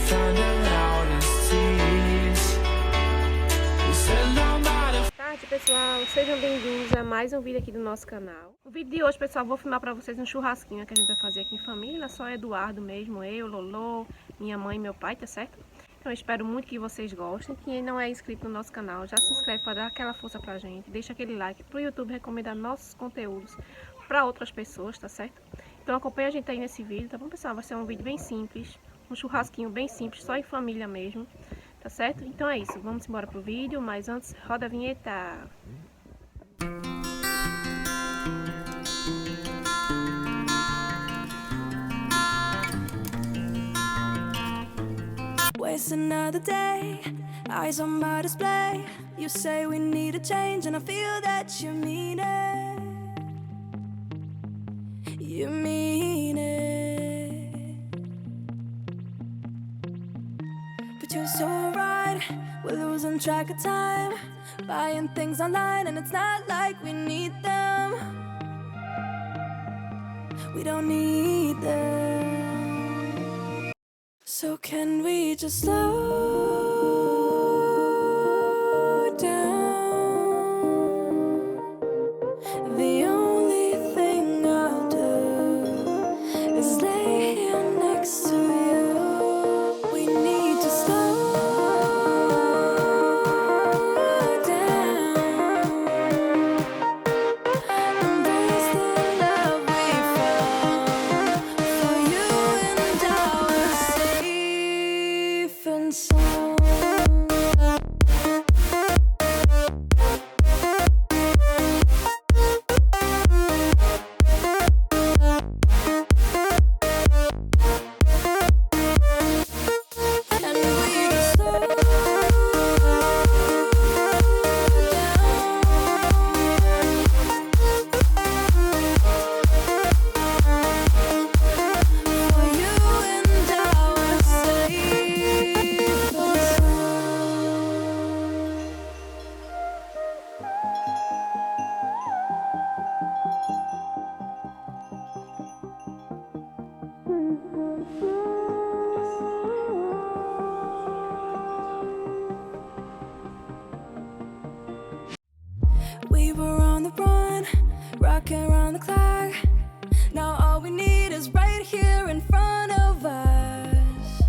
found her loudest tears. You said nobody. Boa tarde, pessoal, sejam bem-vindos a mais um vídeo aqui do nosso canal. O vídeo de hoje, pessoal, vou filmar pra vocês um churrasquinho que a gente vai fazer aqui em família, só Eduardo mesmo, eu, Lolo, minha mãe e meu pai, tá certo? Então eu espero muito que vocês gostem. Quem não é inscrito no nosso canal, já se inscreve para dar aquela força pra gente, deixa aquele like pro YouTube recomendar nossos conteúdos para outras pessoas, tá certo? Então acompanha a gente aí nesse vídeo, tá bom, pessoal? Vai ser um vídeo bem simples, um churrasquinho bem simples, só em família mesmo, tá certo? Então é isso, vamos embora pro vídeo, mas antes, roda a vinheta! Waste another day, eyes on my display. You say we need a change and I feel that you mean it. You mean it. But you're so right, we're losing track of time, buying things online and it's not like we need them. We don't need them. So can we just slow down? The only thing I'll do is lay here next to you. We need to slow down. Embrace the love we found. For you and I were safe and sound. And we just slow down. For you and I were safe and sound. We were on the run, rocking around the clock. Now all we need is right here in front of us.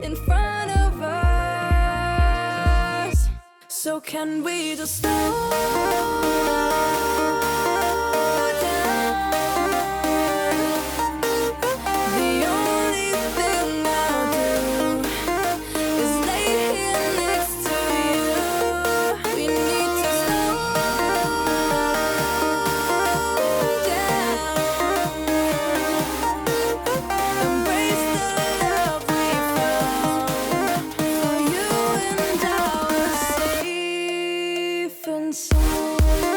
In front of us. So can we just slow down? The only thing I'll do is lay here next to you. We need to slow down. Embrace the love we found. For you and I were safe and sound.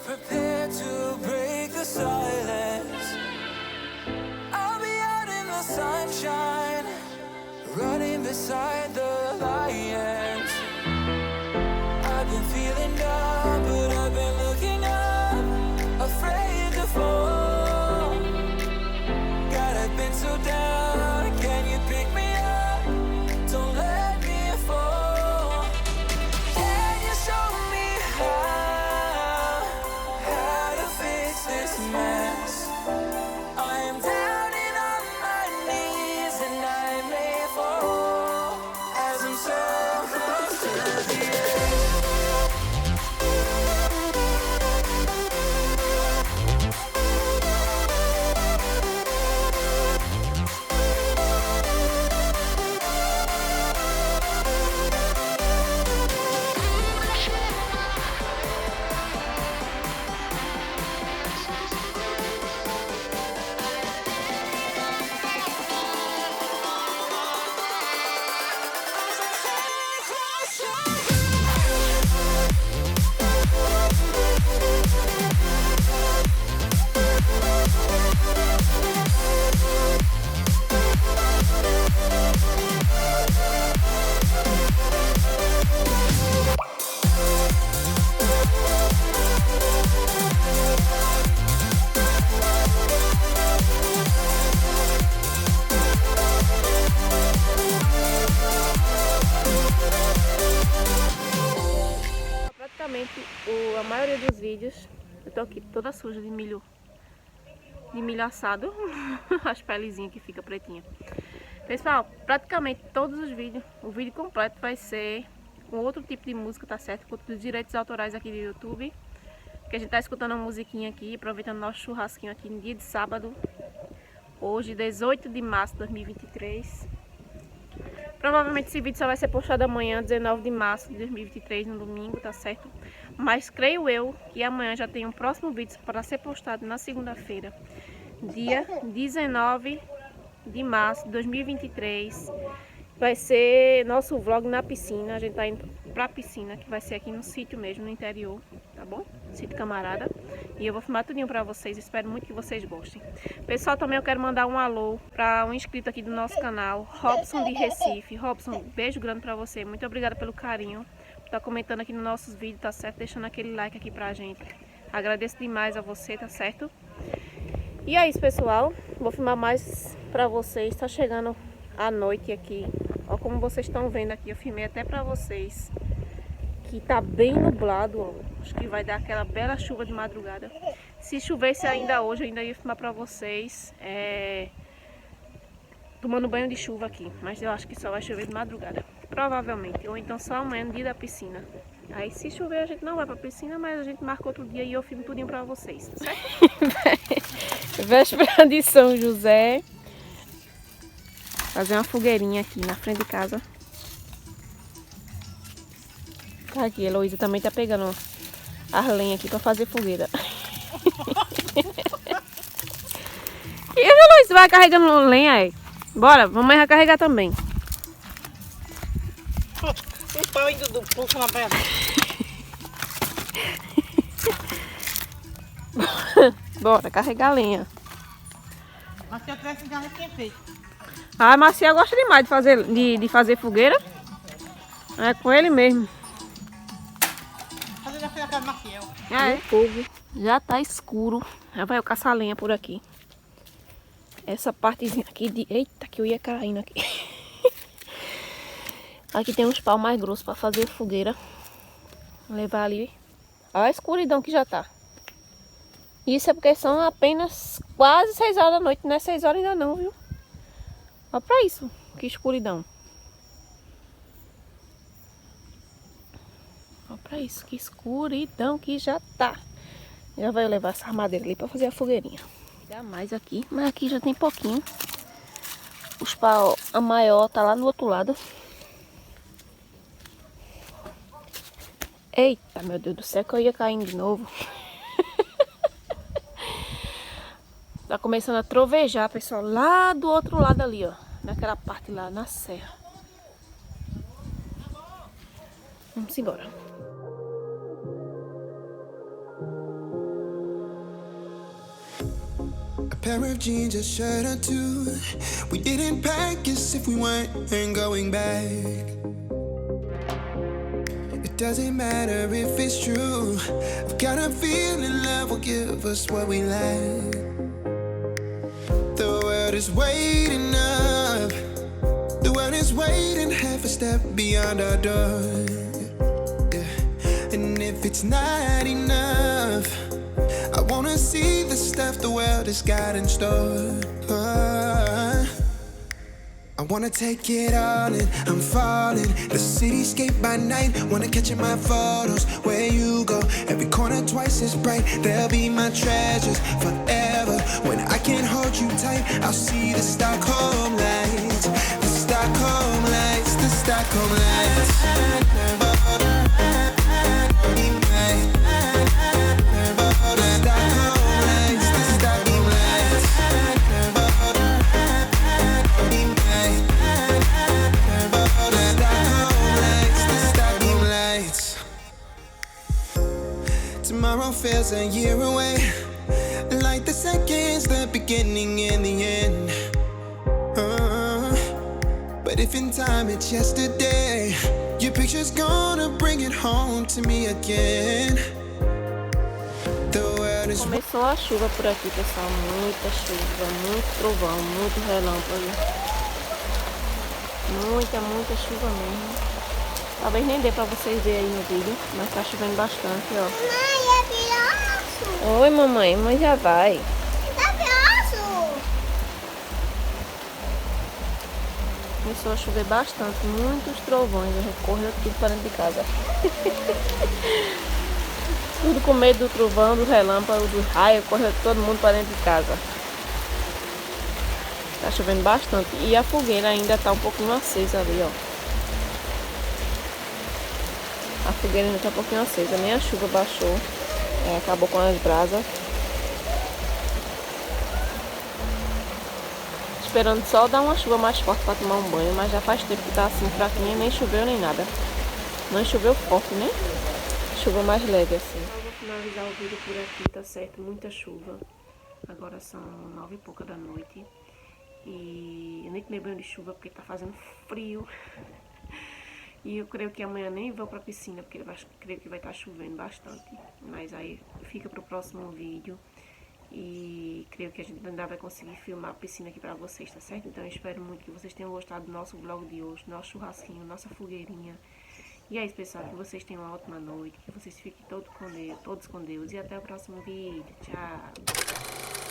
prepare to break the silence. I'll be out in the sunshine, running beside the lions. I've been feeling down, but I've been looking up, afraid to fall. God, I've been so down, can you pick me up? Don't let me fall. Can you show me how to fix this mess? I am down and on my knees and I may fall as I'm so close to the edge. Praticamente a maioria dos vídeos eu tô aqui toda suja de milho assado. As pelezinhas que fica pretinha. Pessoal, praticamente todos os vídeos, o vídeo completo vai ser com outro tipo de música, tá certo? Com os direitos autorais aqui do YouTube. Que a gente tá escutando uma musiquinha aqui, aproveitando nosso churrasquinho aqui no dia de sábado. Hoje, 18 de março de 2023. Provavelmente esse vídeo só vai ser postado amanhã, 19 de março de 2023, no domingo, tá certo? Mas creio eu que amanhã já tem um próximo vídeo para ser postado na segunda-feira, dia 19 de março de 2023. Vai ser nosso vlog na piscina. A gente tá indo pra piscina, que vai ser aqui no sítio mesmo, no interior, tá bom? Sítio Camarada. E eu vou filmar tudinho pra vocês, espero muito que vocês gostem. Pessoal, também eu quero mandar um alô pra um inscrito aqui do nosso canal, Robson de Recife. Robson, beijo grande pra você, muito obrigada pelo carinho, por estar comentando aqui nos nossos vídeos, tá certo? Deixando aquele like aqui pra gente. Agradeço demais a você, tá certo? E é isso, pessoal, vou filmar mais pra vocês, tá chegando a noite aqui. Ó, como vocês estão vendo aqui, eu filmei até pra vocês que tá bem nublado, ó. Acho que vai dar aquela bela chuva de madrugada. Se chovesse ainda hoje, eu ainda ia filmar pra vocês tomando banho de chuva aqui. Mas eu acho que só vai chover de madrugada, provavelmente. Ou então só amanhã, no dia da piscina. Aí se chover a gente não vai pra piscina, mas a gente marca outro dia e eu filmo tudinho pra vocês, tá certo? Véspera de São José. Fazer uma fogueirinha aqui na frente de casa. Tá aqui, a Heloísa também tá pegando as lenhas aqui pra fazer fogueira. E a Heloísa vai carregando lenha aí. Bora, mamãe vai carregar também. O pau indo do puxo na perna. Bora, carregar a lenha. Mas se eu tivesse já tinha feito. A Marcia gosta demais de fazer fogueira. É com ele mesmo. Mas eu já fiz a casa do Maciel. O fogo já tá escuro. Já vai eu caçar lenha por aqui. Essa partezinha aqui de... Eita, que eu ia caindo aqui. Aqui tem uns pau mais grossos pra fazer fogueira. Vou levar ali. Olha a escuridão que já tá. Isso é porque são apenas quase 6 horas da noite. Não é 6 horas ainda não, viu? Olha pra isso, que escuridão. Olha pra isso, que escuridão que já tá. Já vai levar essa madeira ali pra fazer a fogueirinha. Dá mais aqui, mas aqui já tem pouquinho. Os pau, a maior tá lá no outro lado. Eita, meu Deus do céu, que eu ia caindo de novo. Tá começando a trovejar, pessoal, lá do outro lado ali, ó. Naquela parte lá, na serra. Vamos embora. A pair of jeans, a shirt or two. We didn't pack as if we weren't going back. It doesn't matter if it's true. I've got a feeling love will give us what we lack. The world is waiting up. The world is waiting half a step beyond our door. Yeah. And if it's not enough, I wanna see the stuff the world has got in store. I wanna take it all in, I'm falling. The cityscape by night, wanna catch in my photos. Where you go, every corner twice as bright. They'll be my treasures forever. When I can't hold you tight, I'll see the Stockholm lights. The Stockholm lights, the Stockholm lights. Tomorrow feels a year away, like the seconds, the beginning and the end. But if in time it's yesterday, your picture's gonna bring it home to me again. The world is Começou a chuva por aqui, pessoal. Muita chuva, muito trovão, muito relâmpago. Muita chuva mesmo. Talvez nem dê pra vocês verem aí no vídeo, mas tá chovendo bastante, ó. Mãe, é piroço! Oi, mamãe, mas já vai. É piroço! Começou a chover bastante, muitos trovões. A gente correu tudo para dentro de casa. Tudo com medo do trovão, do relâmpago, do raio, correu todo mundo para dentro de casa. Tá chovendo bastante. E a fogueira ainda tá um pouquinho acesa ali, ó. A fogueira ainda tá um pouquinho acesa, nem a chuva baixou. Acabou com as brasas. Esperando só dar uma chuva mais forte para tomar um banho, mas já faz tempo que tá assim fraquinha, nem choveu nem nada. Não choveu forte, né? Chuva mais leve assim. Eu vou finalizar o vídeo por aqui, tá certo? Muita chuva. Agora são 9 e pouca da noite. E eu nem tomei banho de chuva porque tá fazendo frio. E eu creio que amanhã nem vou pra piscina, porque creio que vai estar chovendo bastante. Mas aí fica pro próximo vídeo. E creio que a gente ainda vai conseguir filmar a piscina aqui pra vocês, tá certo? Então eu espero muito que vocês tenham gostado do nosso vlog de hoje, nosso churrasquinho, nossa fogueirinha. E é isso, pessoal, que vocês tenham uma ótima noite, que vocês fiquem todos com Deus e até o próximo vídeo. Tchau!